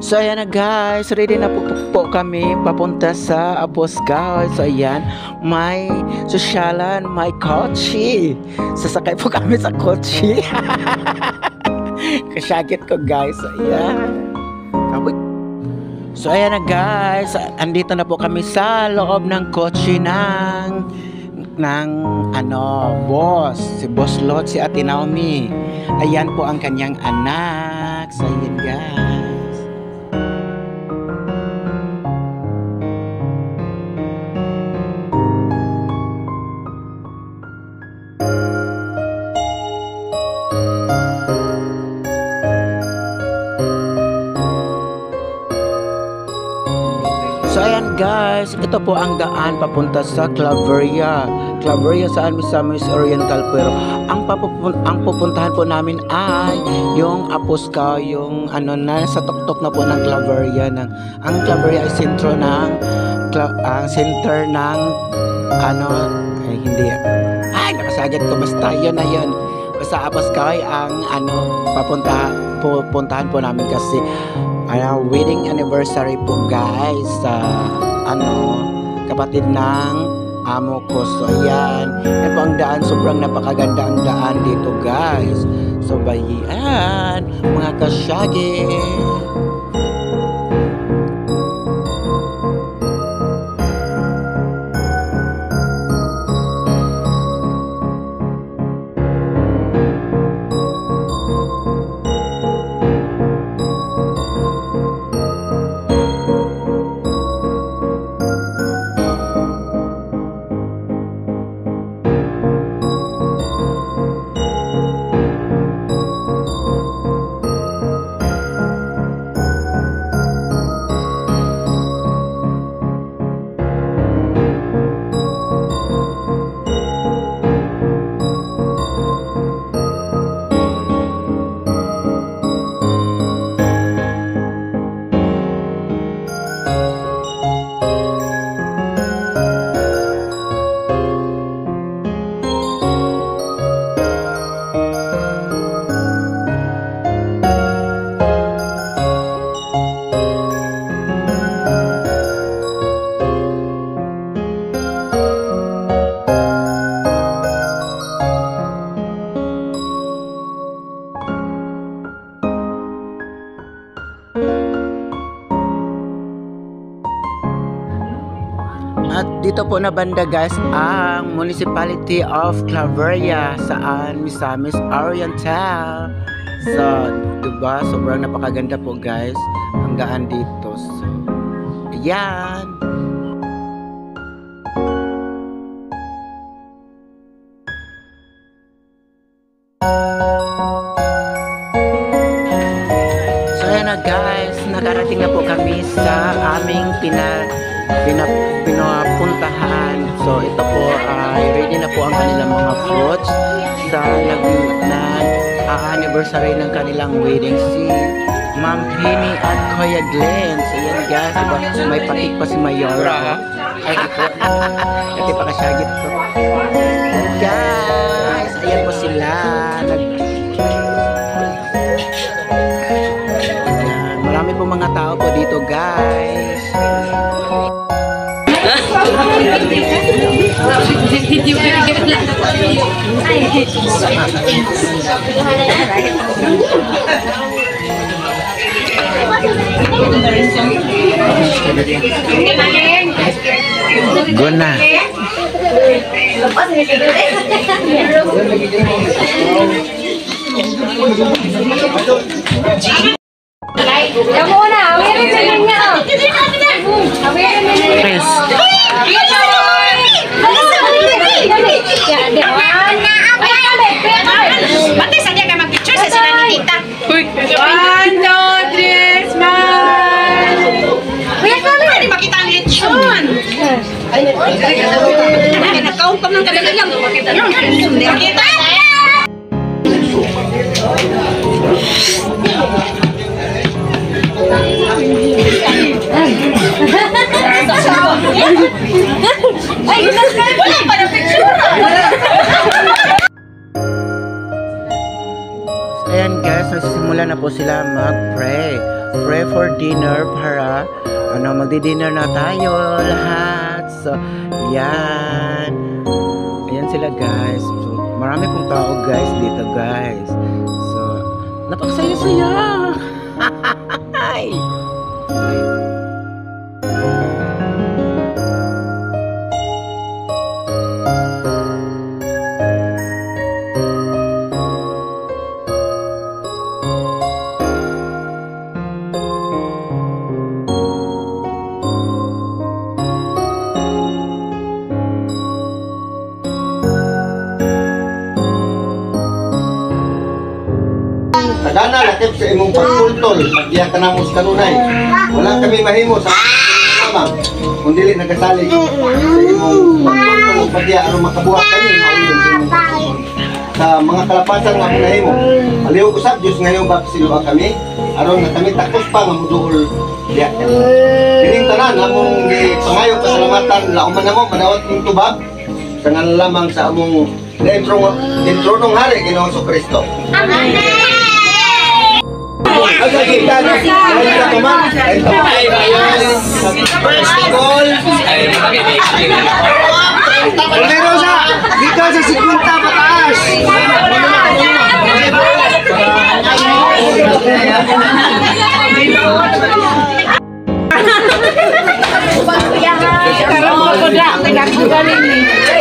So ayan na guys, ready na po kami papunta sa Apuscoy. So ayan, may sosyalan, may kotse. Sasakay po kami sa kotse. Kasyagit ko guys. So ayan. So ayan na guys, andito na po kami sa loob ng kotse ng boss, si Boss Lot, si Ate Naomi. Ayan po ang kanyang anak. So ayan guys. So ayan guys, ito po ang daan papunta sa Claveria. Claveria sa Misamis Oriental, pero ang pupuntahan po namin ay yung Apuscoy, yung sa tuktok na po ng Claveria. Ang Claveria ay center ng nakasagit ko, basta yun na yun. Basta Apuscoy ang pupuntahan po namin kasi wedding anniversary po guys sa kapatid ng amo ko. So ayan, yan po ang daan, sobrang napakaganda ang daan dito guys. So bayan mga kasyagi. At dito po na banda guys ang Municipality of Claveria saan Misamis Oriental. So diba, sobrang napakaganda po guys ang daan dito. So ayan. So ayan na guys, nakarating na po kami sa aming pinapuntahan. So ito po ay ready na po ang kanilang mga fruits sa anniversary ng kanilang wedding, si Ma'am Penny at Kuya Glenn. So yan guys, diba, may patik pa si Mayora. Ay ito, ito pa kasyagit ko guys. Ayan po sila. Ayan, marami po mga tao po dito guys. Guna. Kamu na, awirin sa kanya. Awirin na niya. Bakit saja ka mag-picture sa sila ni Tita? 1, 2, 3, smile! Hindi makita ang lechon. Nag-count pa ng kadali lang. Makita? Ay, wala pa na picture! Ayan guys, nagsisimula na po sila mag-pray. pray for dinner para magdi-dinner na tayo lahat. So, yan. Ayan sila guys. So, marami pong tao guys dito guys. So, napakasaya-saya. Hi! Tagana lakip sa imong pagtultol, pagdiya ka namos kanunay. Wala kami mahimo sa lamang. Kung dili nagasalig sa imong pagtultol, pagdiya aron makabuhat kami mauyon sa imong pagtultol. Sa mga kalapasan nga mong nahimo. Aliw usab Dios ngayon bapsiluha kami aron nga kami takos pa nga muduol diya kami. Kining tanan among gipangayo pasalamatan lauman namo madawat ning tubag sa ngalan lamang sa among intronong hari Ginoong Kristo. Amen. Aga kita na sa kuman. First goal. Meron sa dito sa 50 pataas.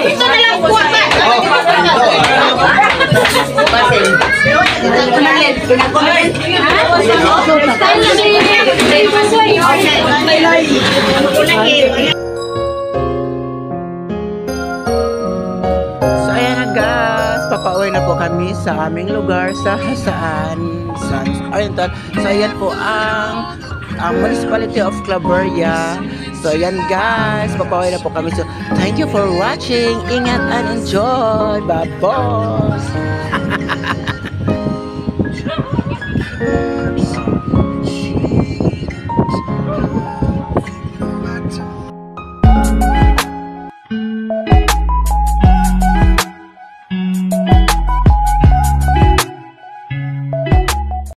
Ito na lang buwan ba? So ayan na guys, papauwi na po kami sa aming lugar sa Hasaan, San Oriental. So ayan po ang Municipality of Claveria. So ayan guys, papauwi na po kami. So thank you for watching. Ingat and enjoy. Bye boss.